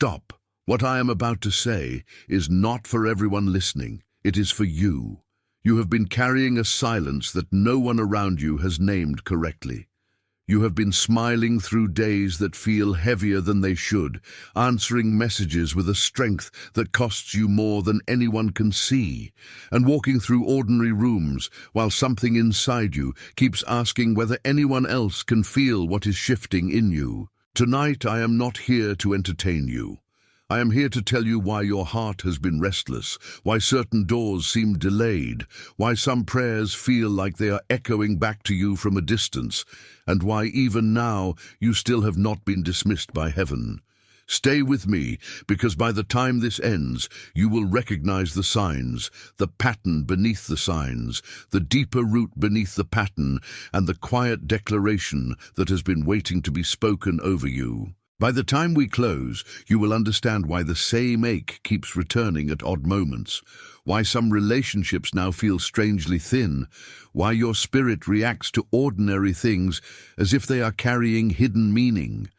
Stop. What I am about to say is not for everyone listening. It is for you. You have been carrying a silence that no one around you has named correctly. You have been smiling through days that feel heavier than they should, answering messages with a strength that costs you more than anyone can see, and walking through ordinary rooms while something inside you keeps asking whether anyone else can feel what is shifting in you. Tonight I am not here to entertain you. I am here to tell you why your heart has been restless, why certain doors seem delayed, why some prayers feel like they are echoing back to you from a distance, and why even now you still have not been dismissed by heaven. Stay with me, because by the time this ends, you will recognize the signs, the pattern beneath the signs, the deeper root beneath the pattern, and the quiet declaration that has been waiting to be spoken over you. By the time we close, you will understand why the same ache keeps returning at odd moments, why some relationships now feel strangely thin, why your spirit reacts to ordinary things as if they are carrying hidden meaning,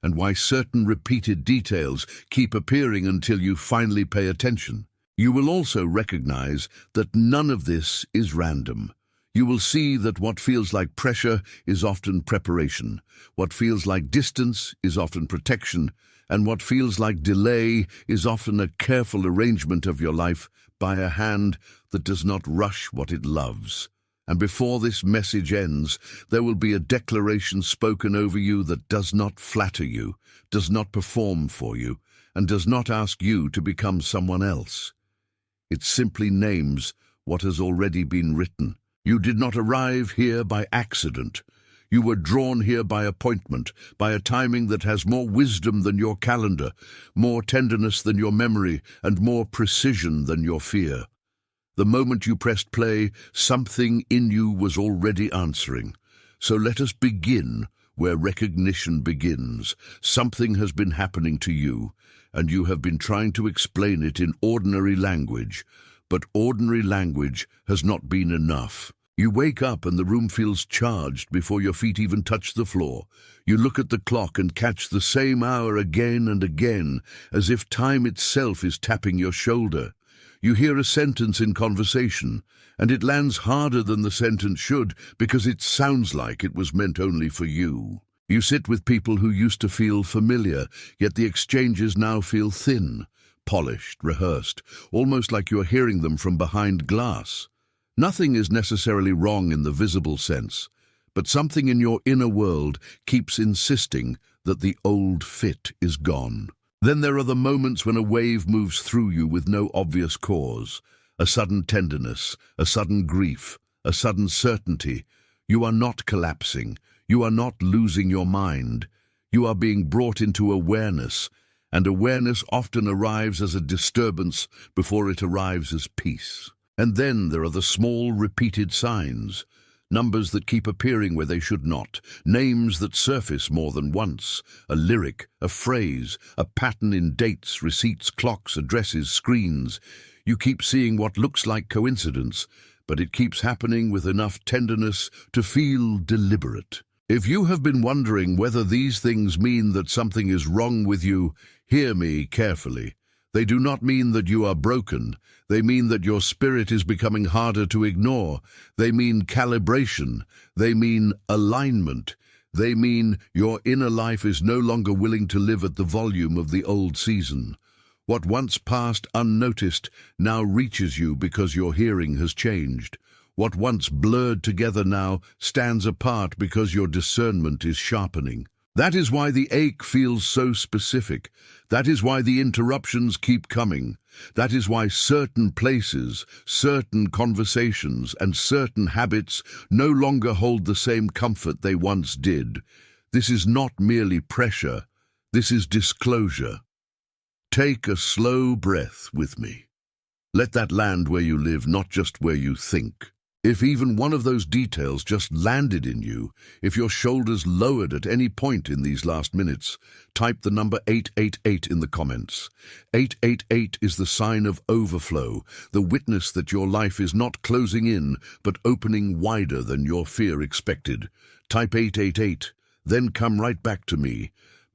and why certain repeated details keep appearing until you finally pay attention. You will also recognize that none of this is random. You will see that what feels like pressure is often preparation, what feels like distance is often protection, and what feels like delay is often a careful arrangement of your life by a hand that does not rush what it loves. And before this message ends, there will be a declaration spoken over you that does not flatter you, does not perform for you, and does not ask you to become someone else. It simply names what has already been written. You did not arrive here by accident. You were drawn here by appointment, by a timing that has more wisdom than your calendar, more tenderness than your memory, and more precision than your fear. The moment you pressed play, something in you was already answering. So let us begin where recognition begins. Something has been happening to you, and you have been trying to explain it in ordinary language. But ordinary language has not been enough. You wake up and the room feels charged before your feet even touch the floor. You look at the clock and catch the same hour again and again, as if time itself is tapping your shoulder. You hear a sentence in conversation, and it lands harder than the sentence should because it sounds like it was meant only for you. You sit with people who used to feel familiar, yet the exchanges now feel thin, polished, rehearsed, almost like you are hearing them from behind glass. Nothing is necessarily wrong in the visible sense, but something in your inner world keeps insisting that the old fit is gone. Then there are the moments when a wave moves through you with no obvious cause, a sudden tenderness, a sudden grief, a sudden certainty. You are not collapsing, you are not losing your mind, you are being brought into awareness, and awareness often arrives as a disturbance before it arrives as peace. And then there are the small, repeated signs, numbers that keep appearing where they should not, names that surface more than once, a lyric, a phrase, a pattern in dates, receipts, clocks, addresses, screens. You keep seeing what looks like coincidence, but it keeps happening with enough tenderness to feel deliberate. If you have been wondering whether these things mean that something is wrong with you, hear me carefully. They do not mean that you are broken. They mean that your spirit is becoming harder to ignore. They mean calibration. They mean alignment. They mean your inner life is no longer willing to live at the volume of the old season. What once passed unnoticed now reaches you because your hearing has changed. What once blurred together now stands apart because your discernment is sharpening. That is why the ache feels so specific. That is why the interruptions keep coming. That is why certain places, certain conversations, and certain habits no longer hold the same comfort they once did. This is not merely pressure. This is disclosure. Take a slow breath with me. Let that land where you live, not just where you think. If even one of those details just landed in you, if your shoulders lowered at any point in these last minutes, type the number 888 in the comments. 888 is the sign of overflow, the witness that your life is not closing in, but opening wider than your fear expected. Type 888, then come right back to me.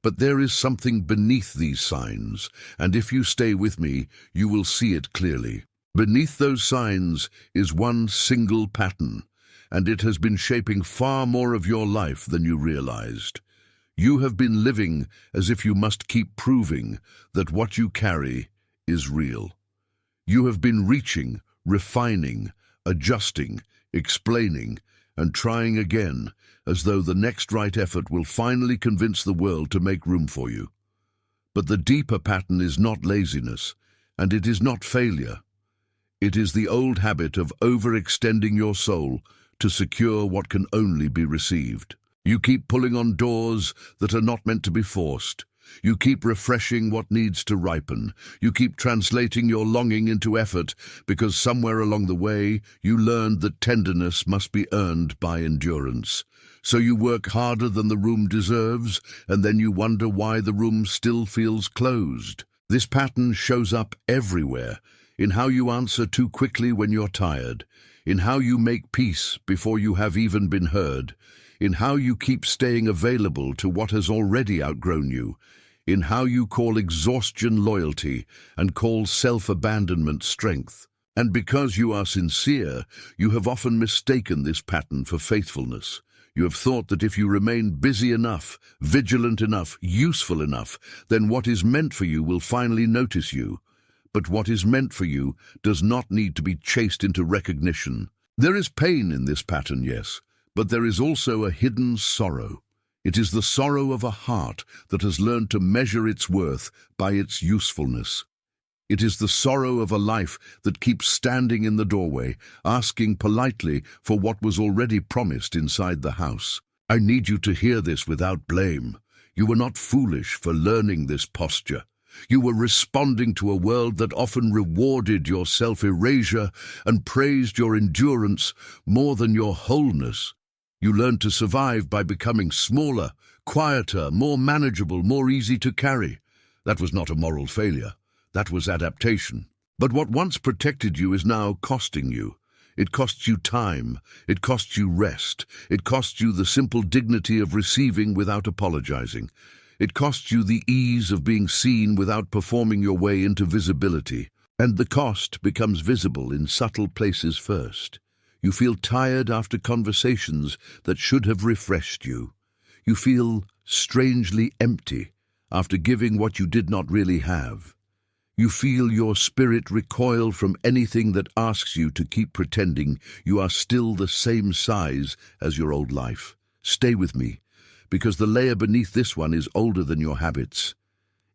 But there is something beneath these signs, and if you stay with me, you will see it clearly. Beneath those signs is one single pattern, and it has been shaping far more of your life than you realized. You have been living as if you must keep proving that what you carry is real. You have been reaching, refining, adjusting, explaining, and trying again, as though the next right effort will finally convince the world to make room for you. But the deeper pattern is not laziness, and it is not failure. It is the old habit of overextending your soul to secure what can only be received. You keep pulling on doors that are not meant to be forced. You keep refreshing what needs to ripen. You keep translating your longing into effort because somewhere along the way you learned that tenderness must be earned by endurance. So you work harder than the room deserves, and then you wonder why the room still feels closed. This pattern shows up everywhere, in how you answer too quickly when you're tired, in how you make peace before you have even been heard, in how you keep staying available to what has already outgrown you, in how you call exhaustion loyalty and call self-abandonment strength. And because you are sincere, you have often mistaken this pattern for faithfulness. You have thought that if you remain busy enough, vigilant enough, useful enough, then what is meant for you will finally notice you. But what is meant for you does not need to be chased into recognition. There is pain in this pattern, yes, but there is also a hidden sorrow. It is the sorrow of a heart that has learned to measure its worth by its usefulness. It is the sorrow of a life that keeps standing in the doorway, asking politely for what was already promised inside the house. I need you to hear this without blame. You were not foolish for learning this posture. You were responding to a world that often rewarded your self-erasure and praised your endurance more than your wholeness. You learned to survive by becoming smaller, quieter, more manageable, more easy to carry. That was not a moral failure. That was adaptation. But what once protected you is now costing you. It costs you time. It costs you rest. It costs you the simple dignity of receiving without apologizing. It costs you the ease of being seen without performing your way into visibility. And the cost becomes visible in subtle places first. You feel tired after conversations that should have refreshed you. You feel strangely empty after giving what you did not really have. You feel your spirit recoil from anything that asks you to keep pretending you are still the same size as your old life. Stay with me, because the layer beneath this one is older than your habits.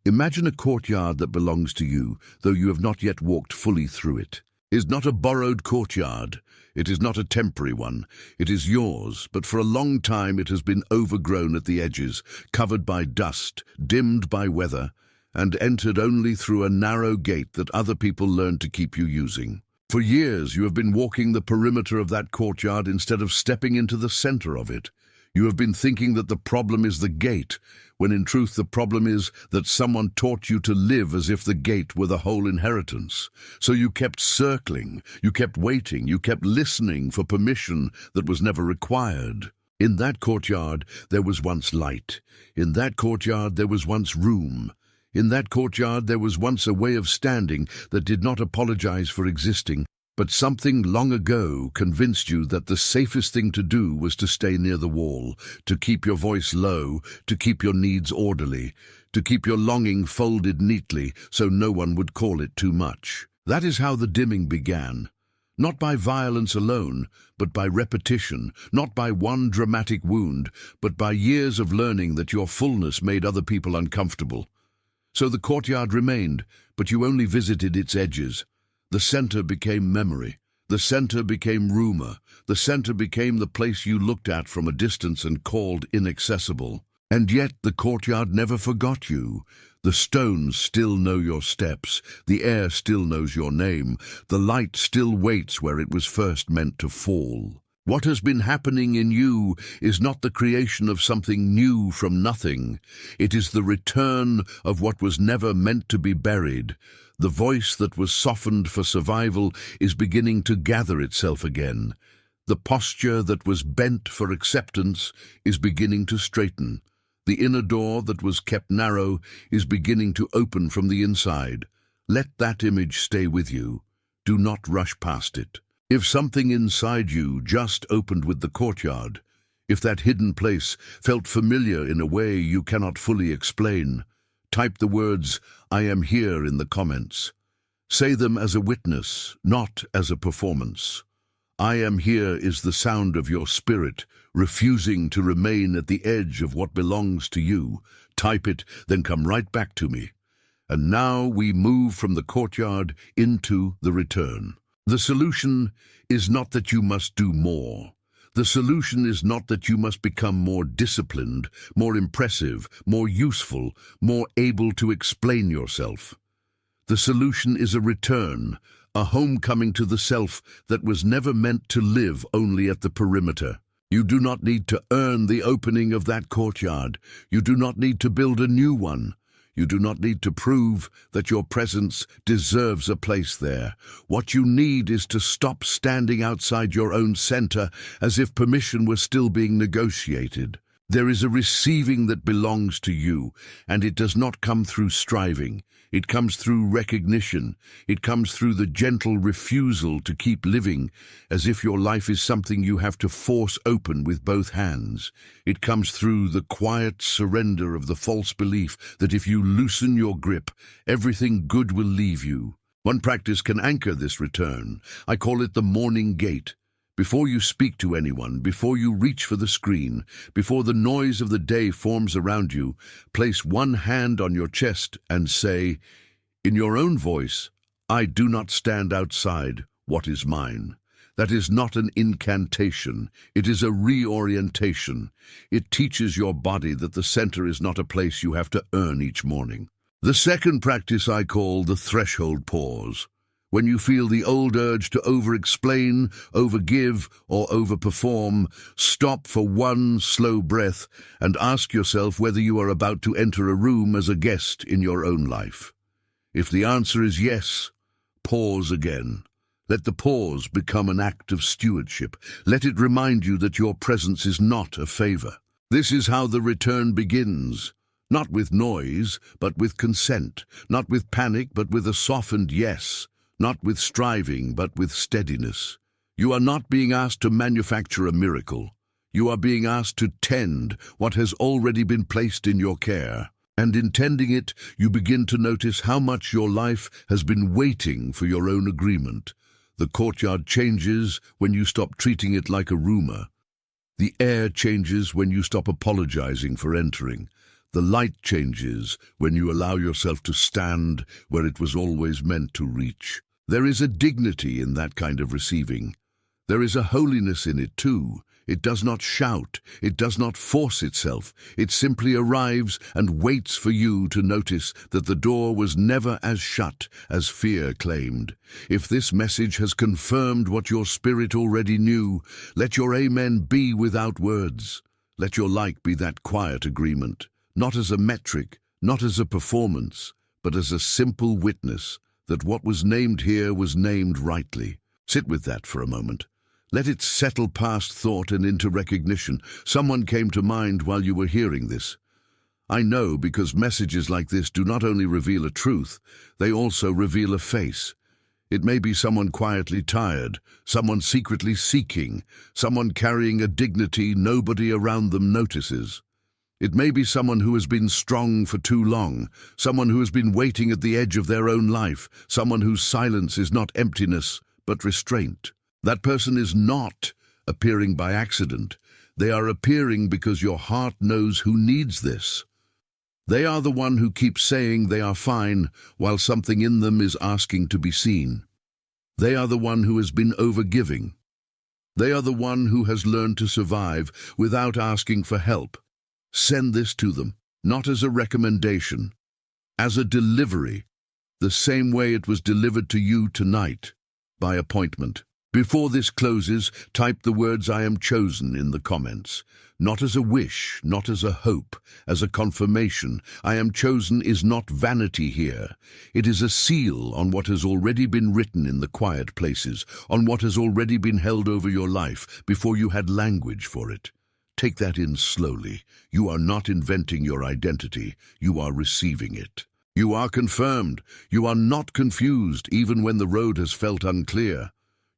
Imagine a courtyard that belongs to you, though you have not yet walked fully through it. It is not a borrowed courtyard. It is not a temporary one. It is yours, but for a long time it has been overgrown at the edges, covered by dust, dimmed by weather, and entered only through a narrow gate that other people learned to keep you using. For years you have been walking the perimeter of that courtyard instead of stepping into the center of it. You have been thinking that the problem is the gate, when in truth the problem is that someone taught you to live as if the gate were the whole inheritance. So you kept circling, you kept waiting, you kept listening for permission that was never required. In that courtyard there was once light. In that courtyard there was once room. In that courtyard there was once a way of standing that did not apologize for existing. But something long ago convinced you that the safest thing to do was to stay near the wall, to keep your voice low, to keep your needs orderly, to keep your longing folded neatly so no one would call it too much. That is how the dimming began. Not by violence alone, but by repetition, not by one dramatic wound, but by years of learning that your fullness made other people uncomfortable. So the courtyard remained, but you only visited its edges. The center became memory. The center became rumor. The center became the place you looked at from a distance and called inaccessible. And yet the courtyard never forgot you. The stones still know your steps. The air still knows your name. The light still waits where it was first meant to fall. What has been happening in you is not the creation of something new from nothing. It is the return of what was never meant to be buried. The voice that was softened for survival is beginning to gather itself again. The posture that was bent for acceptance is beginning to straighten. The inner door that was kept narrow is beginning to open from the inside. Let that image stay with you. Do not rush past it. If something inside you just opened with the courtyard, if that hidden place felt familiar in a way you cannot fully explain, type the words, "I am here," in the comments. Say them as a witness, not as a performance. "I am here" is the sound of your spirit, refusing to remain at the edge of what belongs to you. Type it, then come right back to me. And now we move from the courtyard into the return. The solution is not that you must do more. The solution is not that you must become more disciplined, more impressive, more useful, more able to explain yourself. The solution is a return, a homecoming to the self that was never meant to live only at the perimeter. You do not need to earn the opening of that courtyard. You do not need to build a new one. You do not need to prove that your presence deserves a place there. What you need is to stop standing outside your own center as if permission were still being negotiated. There is a receiving that belongs to you, and it does not come through striving. It comes through recognition. It comes through the gentle refusal to keep living as if your life is something you have to force open with both hands. It comes through the quiet surrender of the false belief that if you loosen your grip, everything good will leave you. One practice can anchor this return. I call it the morning gate. Before you speak to anyone, before you reach for the screen, before the noise of the day forms around you, place one hand on your chest and say, in your own voice, "I do not stand outside what is mine." That is not an incantation. It is a reorientation. It teaches your body that the center is not a place you have to earn each morning. The second practice I call the threshold pause. When you feel the old urge to over-explain, over-give, or over-perform, stop for one slow breath and ask yourself whether you are about to enter a room as a guest in your own life. If the answer is yes, pause again. Let the pause become an act of stewardship. Let it remind you that your presence is not a favor. This is how the return begins. Not with noise, but with consent. Not with panic, but with a softened yes. Not with striving, but with steadiness. You are not being asked to manufacture a miracle. You are being asked to tend what has already been placed in your care. And in tending it, you begin to notice how much your life has been waiting for your own agreement. The courtyard changes when you stop treating it like a rumor. The air changes when you stop apologizing for entering. The light changes when you allow yourself to stand where it was always meant to reach. There is a dignity in that kind of receiving. There is a holiness in it too. It does not shout. It does not force itself. It simply arrives and waits for you to notice that the door was never as shut as fear claimed. If this message has confirmed what your spirit already knew, let your amen be without words. Let your like be that quiet agreement. Not as a metric, not as a performance, but as a simple witness that what was named here was named rightly. Sit with that for a moment. Let it settle past thought and into recognition. Someone came to mind while you were hearing this. I know, because messages like this do not only reveal a truth, they also reveal a face. It may be someone quietly tired, someone secretly seeking, someone carrying a dignity nobody around them notices. It may be someone who has been strong for too long, someone who has been waiting at the edge of their own life, someone whose silence is not emptiness, but restraint. That person is not appearing by accident. They are appearing because your heart knows who needs this. They are the one who keeps saying they are fine while something in them is asking to be seen. They are the one who has been overgiving. They are the one who has learned to survive without asking for help. Send this to them, not as a recommendation, as a delivery, the same way it was delivered to you tonight, by appointment. Before this closes, type the words "I am chosen" in the comments. Not as a wish, not as a hope, as a confirmation. I am chosen is not vanity here. It is a seal on what has already been written in the quiet places, on what has already been held over your life before you had language for it. Take that in slowly. You are not inventing your identity, you are receiving it. You are confirmed. You are not confused, even when the road has felt unclear.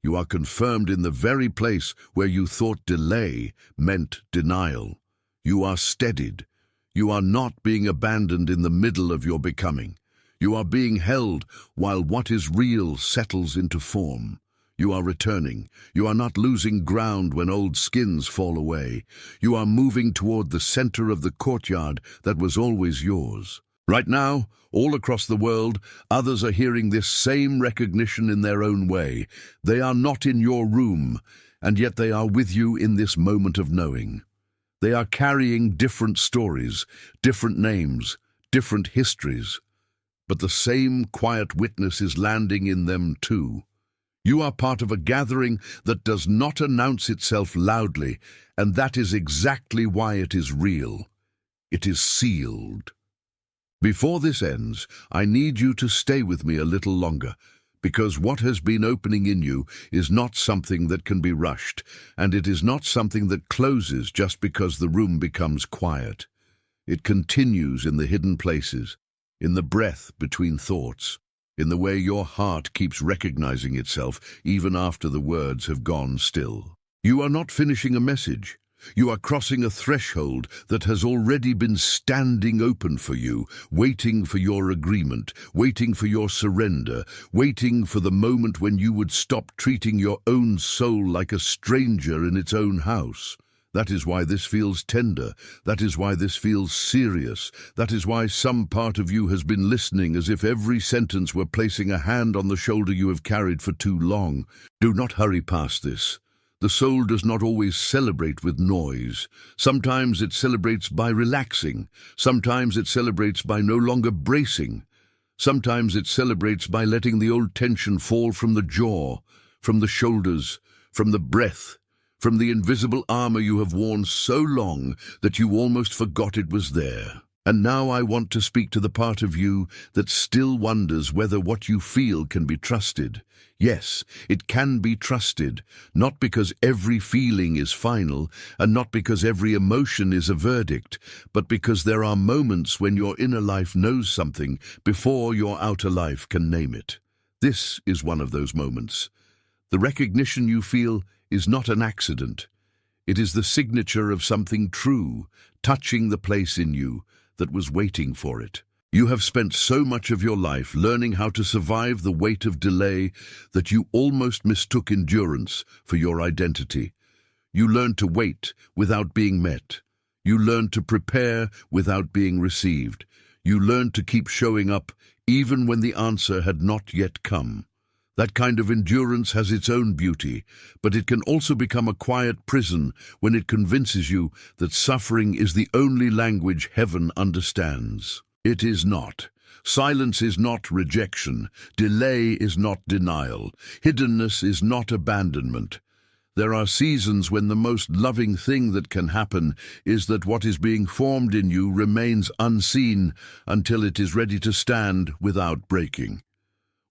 You are confirmed in the very place where you thought delay meant denial. You are steadied. You are not being abandoned in the middle of your becoming. You are being held while what is real settles into form. You are returning. You are not losing ground when old skins fall away. You are moving toward the center of the courtyard that was always yours. Right now, all across the world, others are hearing this same recognition in their own way. They are not in your room, and yet they are with you in this moment of knowing. They are carrying different stories, different names, different histories, but the same quiet witness is landing in them too. You are part of a gathering that does not announce itself loudly, and that is exactly why it is real. It is sealed. Before this ends, I need you to stay with me a little longer, because what has been opening in you is not something that can be rushed, and it is not something that closes just because the room becomes quiet. It continues in the hidden places, in the breath between thoughts, in the way your heart keeps recognizing itself even after the words have gone still. You are not finishing a message. You are crossing a threshold that has already been standing open for you, waiting for your agreement, waiting for your surrender, waiting for the moment when you would stop treating your own soul like a stranger in its own house. That is why this feels tender. That is why this feels serious. That is why some part of you has been listening as if every sentence were placing a hand on the shoulder you have carried for too long. Do not hurry past this. The soul does not always celebrate with noise. Sometimes it celebrates by relaxing. Sometimes it celebrates by no longer bracing. Sometimes it celebrates by letting the old tension fall from the jaw, from the shoulders, from the breath, from the invisible armor you have worn so long that you almost forgot it was there. And now I want to speak to the part of you that still wonders whether what you feel can be trusted. Yes, it can be trusted, not because every feeling is final, and not because every emotion is a verdict, but because there are moments when your inner life knows something before your outer life can name it. This is one of those moments. The recognition you feel is not an accident. It is the signature of something true, touching the place in you that was waiting for it. You have spent so much of your life learning how to survive the weight of delay that you almost mistook endurance for your identity. You learned to wait without being met. You learned to prepare without being received. You learned to keep showing up even when the answer had not yet come. That kind of endurance has its own beauty, but it can also become a quiet prison when it convinces you that suffering is the only language heaven understands. It is not. Silence is not rejection. Delay is not denial. Hiddenness is not abandonment. There are seasons when the most loving thing that can happen is that what is being formed in you remains unseen until it is ready to stand without breaking.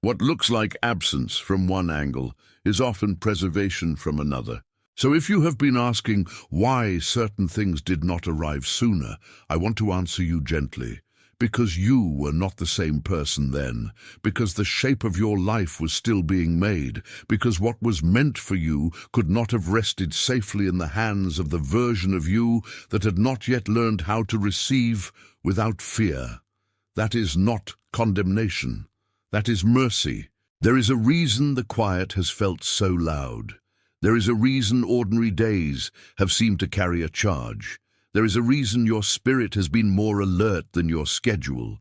What looks like absence from one angle is often preservation from another. So if you have been asking why certain things did not arrive sooner, I want to answer you gently. Because you were not the same person then, because the shape of your life was still being made, because what was meant for you could not have rested safely in the hands of the version of you that had not yet learned how to receive without fear. That is not condemnation. That is mercy. There is a reason the quiet has felt so loud. There is a reason ordinary days have seemed to carry a charge. There is a reason your spirit has been more alert than your schedule.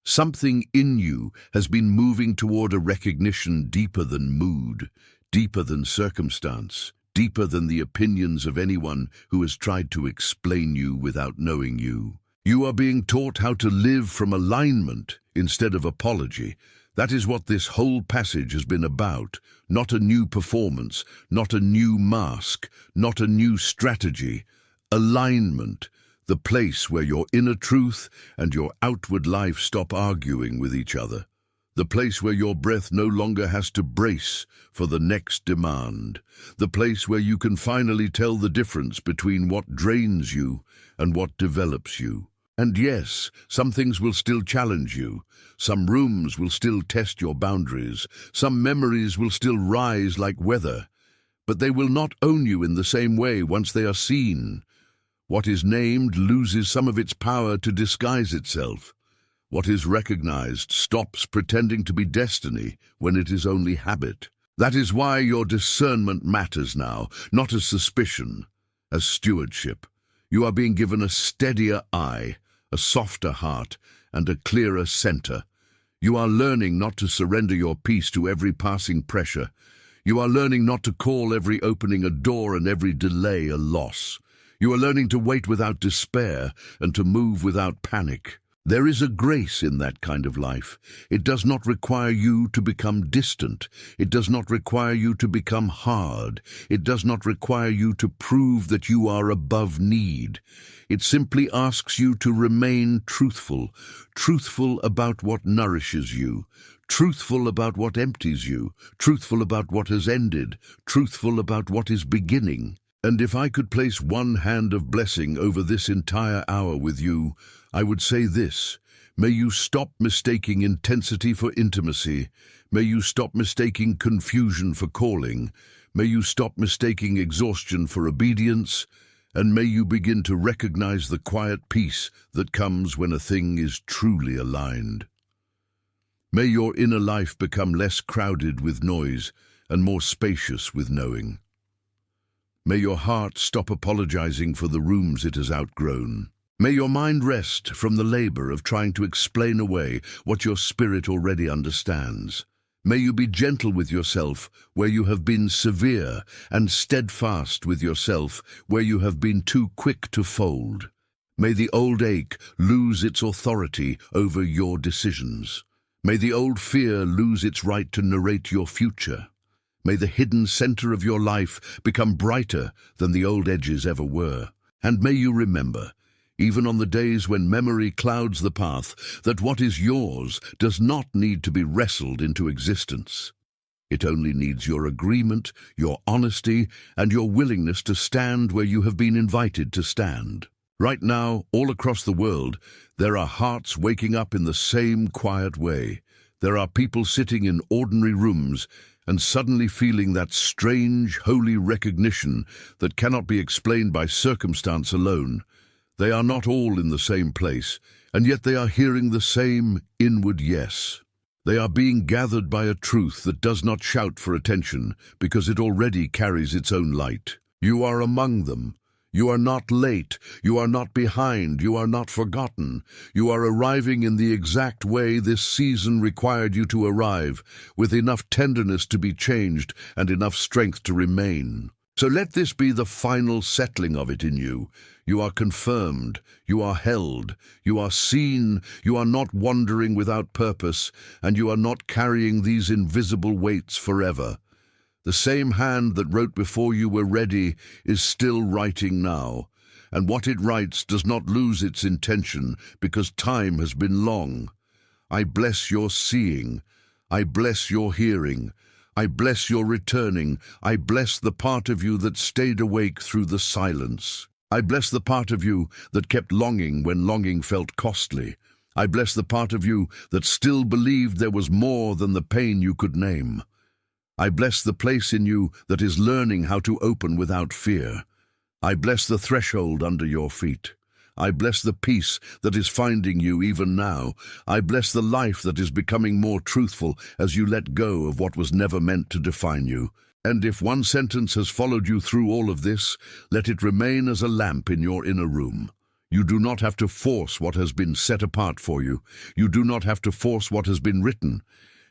Something in you has been moving toward a recognition deeper than mood, deeper than circumstance, deeper than the opinions of anyone who has tried to explain you without knowing you. You are being taught how to live from alignment instead of apology. That is what this whole passage has been about. Not a new performance, not a new mask, not a new strategy. Alignment, the place where your inner truth and your outward life stop arguing with each other. The place where your breath no longer has to brace for the next demand. The place where you can finally tell the difference between what drains you and what develops you. And yes, some things will still challenge you. Some rooms will still test your boundaries. Some memories will still rise like weather. But they will not own you in the same way once they are seen. What is named loses some of its power to disguise itself. What is recognized stops pretending to be destiny when it is only habit. That is why your discernment matters now, not as suspicion, as stewardship. You are being given a steadier eye, a softer heart, and a clearer center. You are learning not to surrender your peace to every passing pressure. You are learning not to call every opening a door and every delay a loss. You are learning to wait without despair and to move without panic. There is a grace in that kind of life. It does not require you to become distant. It does not require you to become hard. It does not require you to prove that you are above need. It simply asks you to remain truthful, truthful about what nourishes you, truthful about what empties you, truthful about what has ended, truthful about what is beginning. And if I could place one hand of blessing over this entire hour with you, I would say this: may you stop mistaking intensity for intimacy. May you stop mistaking confusion for calling. May you stop mistaking exhaustion for obedience. And may you begin to recognize the quiet peace that comes when a thing is truly aligned. May your inner life become less crowded with noise and more spacious with knowing. May your heart stop apologizing for the rooms it has outgrown. May your mind rest from the labor of trying to explain away what your spirit already understands. May you be gentle with yourself where you have been severe, and steadfast with yourself where you have been too quick to fold. May the old ache lose its authority over your decisions. May the old fear lose its right to narrate your future. May the hidden center of your life become brighter than the old edges ever were. And may you remember, even on the days when memory clouds the path, that what is yours does not need to be wrestled into existence. It only needs your agreement, your honesty, and your willingness to stand where you have been invited to stand. Right now, all across the world, there are hearts waking up in the same quiet way. There are people sitting in ordinary rooms and suddenly feeling that strange, holy recognition that cannot be explained by circumstance alone. They are not all in the same place, and yet they are hearing the same inward yes. They are being gathered by a truth that does not shout for attention because it already carries its own light. You are among them. You are not late, you are not behind, you are not forgotten. You are arriving in the exact way this season required you to arrive, with enough tenderness to be changed and enough strength to remain. So let this be the final settling of it in you. You are confirmed, you are held, you are seen, you are not wandering without purpose, and you are not carrying these invisible weights forever. The same hand that wrote before you were ready is still writing now, and what it writes does not lose its intention because time has been long. I bless your seeing. I bless your hearing. I bless your returning. I bless the part of you that stayed awake through the silence. I bless the part of you that kept longing when longing felt costly. I bless the part of you that still believed there was more than the pain you could name. I bless the place in you that is learning how to open without fear. I bless the threshold under your feet. I bless the peace that is finding you even now. I bless the life that is becoming more truthful as you let go of what was never meant to define you. And if one sentence has followed you through all of this, let it remain as a lamp in your inner room. You do not have to force what has been set apart for you. You do not have to force what has been written.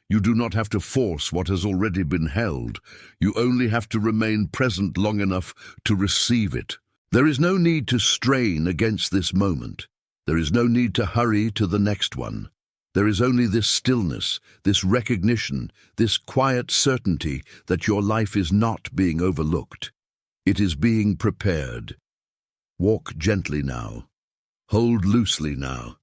You do not have to force what has already been held. You only have to remain present long enough to receive it. There is no need to strain against this moment. There is no need to hurry to the next one. There is only this stillness, this recognition, this quiet certainty that your life is not being overlooked. It is being prepared. Walk gently now. Hold loosely now.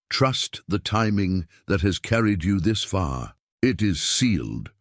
Trust the timing that has carried you this far. It is sealed.